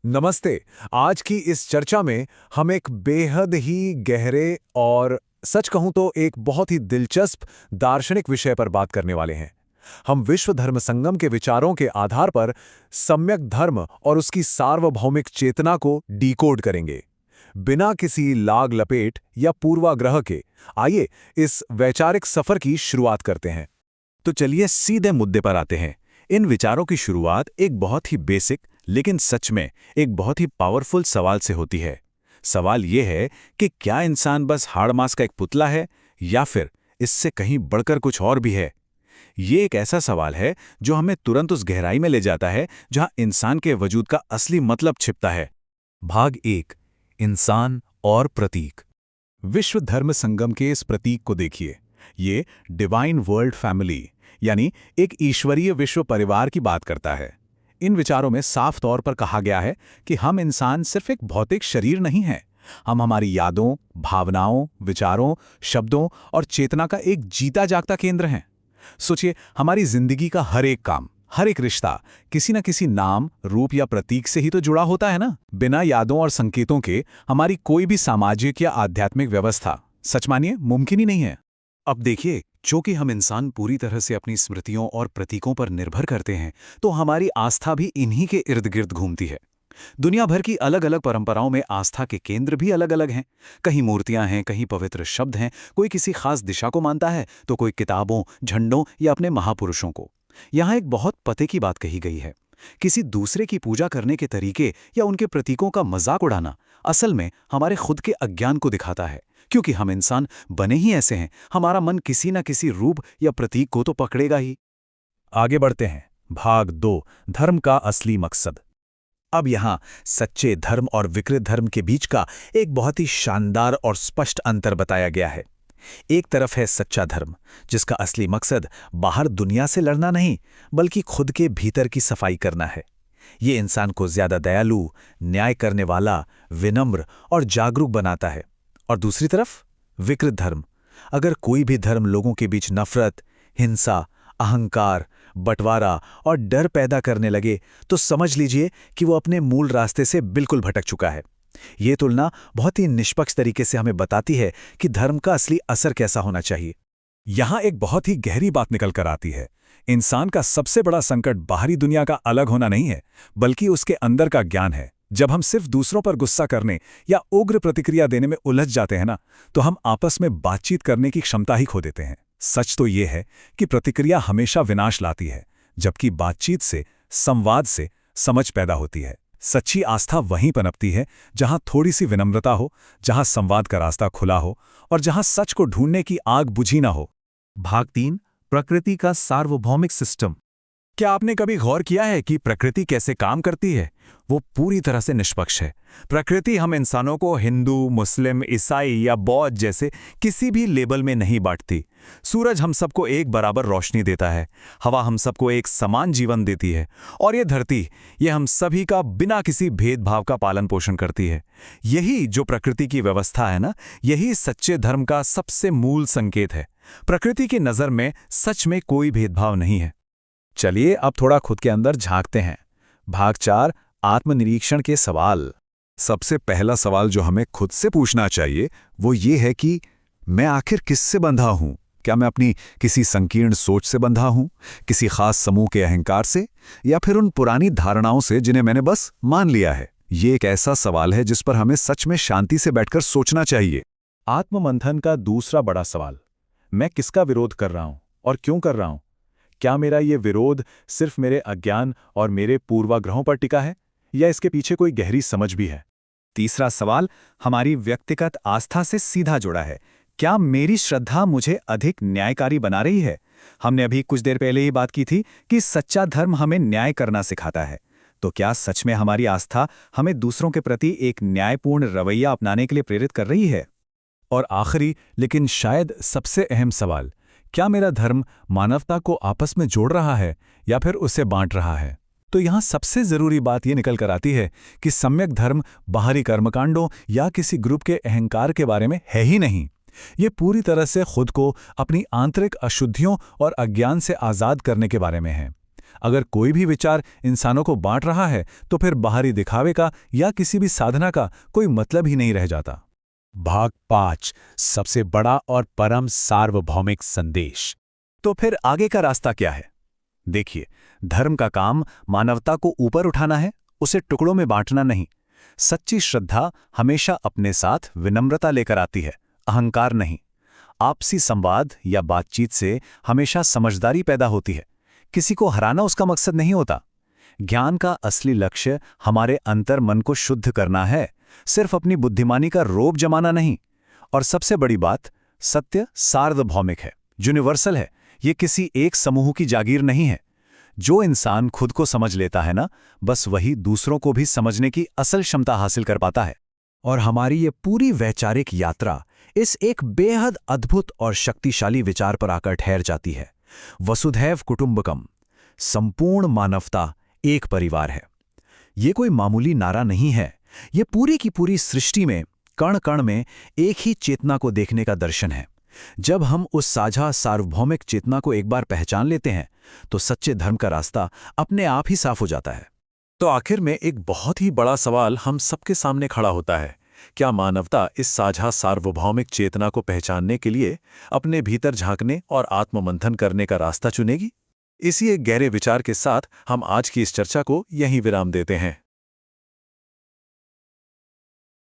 नमस्ते। आज की इस चर्चा में हम एक बेहद ही गहरे और सच कहूं तो एक बहुत ही दिलचस्प दार्शनिक विषय पर बात करने वाले हैं। हम विश्व धर्म संगम के विचारों के आधार पर सम्यक धर्म और उसकी सार्वभौमिक चेतना को डिकोड करेंगे। बिना किसी लाग लपेट या पूर्वाग्रह के आइए इस वैचारिक सफर की शुरुआत करते हैं। तो चलिए सीधे मुद्दे पर आते हैं। इन विचारों की शुरुआत एक बहुत ही बेसिक लेकिन सच में एक बहुत ही पावरफुल सवाल से होती है। सवाल यह है कि क्या इंसान बस हाड़ मांस का एक पुतला है या फिर इससे कहीं बढ़कर कुछ और भी है। ये एक ऐसा सवाल है जो हमें तुरंत उस गहराई में ले जाता है जहां इंसान के वजूद का असली मतलब छिपता है। भाग 1, इंसान और प्रतीक। विश्व धर्म संगम के इस प्रतीक को देखिए। ये डिवाइन वर्ल्ड फैमिली यानी एक ईश्वरीय विश्व परिवार की बात करता है। इन विचारों में साफ तौर पर कहा गया है कि हम इंसान सिर्फ एक भौतिक शरीर नहीं हैं। हम हमारी यादों, भावनाओं, विचारों, शब्दों और चेतना का एक जीता जागता केंद्र हैं। सोचिए, हमारी जिंदगी का हर एक काम, हर एक रिश्ता किसी न किसी नाम, रूप या प्रतीक से ही तो जुड़ा होता है ना। बिना यादों और संकेतों के हमारी कोई भी सामाजिक या आध्यात्मिक व्यवस्था, सच मानिए, मुमकिन ही नहीं है। अब देखिए, चूंकि हम इंसान पूरी तरह से अपनी स्मृतियों और प्रतीकों पर निर्भर करते हैं, तो हमारी आस्था भी इन्हीं के इर्द गिर्द घूमती है। दुनिया भर की अलग अलग परंपराओं में आस्था के केंद्र भी अलग अलग हैं। कहीं मूर्तियां हैं, कहीं पवित्र शब्द हैं, कोई किसी खास दिशा को मानता है तो कोई किताबों, झंडों या अपने महापुरुषों को। यहाँ एक बहुत पते की बात कही गई है। किसी दूसरे की पूजा करने के तरीके या उनके प्रतीकों का मजाक उड़ाना असल में हमारे खुद के अज्ञान को दिखाता है, क्योंकि हम इंसान बने ही ऐसे हैं। हमारा मन किसी न किसी रूप या प्रतीक को तो पकड़ेगा ही। आगे बढ़ते हैं। भाग 2, धर्म का असली मकसद। अब यहाँ सच्चे धर्म और विकृत धर्म के बीच का एक बहुत ही शानदार और स्पष्ट अंतर बताया गया है। एक तरफ है सच्चा धर्म, जिसका असली मकसद बाहर दुनिया से लड़ना नहीं, बल्कि खुद के भीतर की सफाई करना है। ये इंसान को ज्यादा दयालु, न्याय करने वाला, विनम्र और जागरूक बनाता है। और दूसरी तरफ विकृत धर्म। अगर कोई भी धर्म लोगों के बीच नफरत, हिंसा, अहंकार, बंटवारा और डर पैदा करने लगे, तो समझ लीजिए कि वो अपने मूल रास्ते से बिल्कुल भटक चुका है। ये तुलना बहुत ही निष्पक्ष तरीके से हमें बताती है कि धर्म का असली असर कैसा होना चाहिए। यहां एक बहुत ही गहरी बात निकल कर आती है। इंसान का सबसे बड़ा संकट बाहरी दुनिया का अलग होना नहीं है, बल्कि उसके अंदर का ज्ञान है। जब हम सिर्फ दूसरों पर गुस्सा करने या उग्र प्रतिक्रिया देने में उलझ जाते हैं ना, तो हम आपस में बातचीत करने की क्षमता ही खो देते हैं। सच तो ये है कि प्रतिक्रिया हमेशा विनाश लाती है, जबकि बातचीत से, संवाद से समझ पैदा होती है। सच्ची आस्था वहीं पनपती है जहां थोड़ी सी विनम्रता हो, जहां संवाद का रास्ता खुला हो और जहां सच को ढूंढने की आग बुझी ना हो। भाग 3, प्रकृति का सार्वभौमिक सिस्टम। क्या आपने कभी गौर किया है कि प्रकृति कैसे काम करती है? वो पूरी तरह से निष्पक्ष है। प्रकृति हम इंसानों को हिंदू, मुस्लिम, ईसाई या बौद्ध जैसे किसी भी लेबल में नहीं बांटती। सूरज हम सबको एक बराबर रोशनी देता है, हवा हम सबको एक समान जीवन देती है, और ये धरती, ये हम सभी का बिना किसी भेदभाव का पालन पोषण करती है। यही जो प्रकृति की व्यवस्था है ना, यही सच्चे धर्म का सबसे मूल संकेत है। प्रकृति की नज़र में सच में कोई भेदभाव नहीं है। चलिए अब थोड़ा खुद के अंदर झांकते हैं। भाग 4, आत्मनिरीक्षण के सवाल। सबसे पहला सवाल जो हमें खुद से पूछना चाहिए वो ये है कि मैं आखिर किससे बंधा हूं? क्या मैं अपनी किसी संकीर्ण सोच से बंधा हूं, किसी खास समूह के अहंकार से, या फिर उन पुरानी धारणाओं से जिन्हें मैंने बस मान लिया है? ये एक ऐसा सवाल है जिस पर हमें सच में शांति से बैठकर सोचना चाहिए। आत्ममंथन का दूसरा बड़ा सवाल, मैं किसका विरोध कर रहा हूं और क्यों कर रहा हूं? क्या मेरा ये विरोध सिर्फ मेरे अज्ञान और मेरे पूर्वाग्रहों पर टिका है, या इसके पीछे कोई गहरी समझ भी है? तीसरा सवाल हमारी व्यक्तिगत आस्था से सीधा जुड़ा है। क्या मेरी श्रद्धा मुझे अधिक न्यायकारी बना रही है? हमने अभी कुछ देर पहले ही बात की थी कि सच्चा धर्म हमें न्याय करना सिखाता है। तो क्या सच में हमारी आस्था हमें दूसरों के प्रति एक न्यायपूर्ण रवैया अपनाने के लिए प्रेरित कर रही है? और आखिरी लेकिन शायद सबसे अहम सवाल, क्या मेरा धर्म मानवता को आपस में जोड़ रहा है या फिर उसे बांट रहा है? तो यहाँ सबसे जरूरी बात ये निकल कर आती है कि सम्यक धर्म बाहरी कर्मकांडों या किसी ग्रुप के अहंकार के बारे में है ही नहीं। ये पूरी तरह से खुद को अपनी आंतरिक अशुद्धियों और अज्ञान से आज़ाद करने के बारे में है। अगर कोई भी विचार इंसानों को बांट रहा है तो फिर बाहरी दिखावे का या किसी भी साधना का कोई मतलब ही नहीं रह जाता। भाग 5 सबसे बड़ा और परम सार्वभौमिक संदेश। तो फिर आगे का रास्ता क्या है? देखिए, धर्म का काम मानवता को ऊपर उठाना है, उसे टुकड़ों में बांटना नहीं। सच्ची श्रद्धा हमेशा अपने साथ विनम्रता लेकर आती है, अहंकार नहीं। आपसी संवाद या बातचीत से हमेशा समझदारी पैदा होती है। किसी को हराना उसका मकसद नहीं होता। ज्ञान का असली लक्ष्य हमारे अंतर मन को शुद्ध करना है, सिर्फ अपनी बुद्धिमानी का रोब जमाना नहीं। और सबसे बड़ी बात, सत्य सार्वभौमिक है, यूनिवर्सल है। ये किसी एक समूह की जागीर नहीं है। जो इंसान खुद को समझ लेता है ना, बस वही दूसरों को भी समझने की असल क्षमता हासिल कर पाता है। और हमारी ये पूरी वैचारिक यात्रा इस एक बेहद अद्भुत और शक्तिशाली विचार पर आकर ठहर जाती है। वसुधैव कुटुंबकम, संपूर्ण मानवता एक परिवार है। ये कोई मामूली नारा नहीं है। ये पूरी की पूरी सृष्टि में, कण कण में एक ही चेतना को देखने का दर्शन है। जब हम उस साझा सार्वभौमिक चेतना को एक बार पहचान लेते हैं तो सच्चे धर्म का रास्ता अपने आप ही साफ हो जाता है। तो आखिर में एक बहुत ही बड़ा सवाल हम सबके सामने खड़ा होता है। क्या मानवता इस साझा सार्वभौमिक चेतना को पहचानने के लिए अपने भीतर झांकने और आत्ममंथन करने का रास्ता चुनेगी? इसी एक गहरे विचार के साथ हम आज की इस चर्चा को यहीं विराम देते हैं।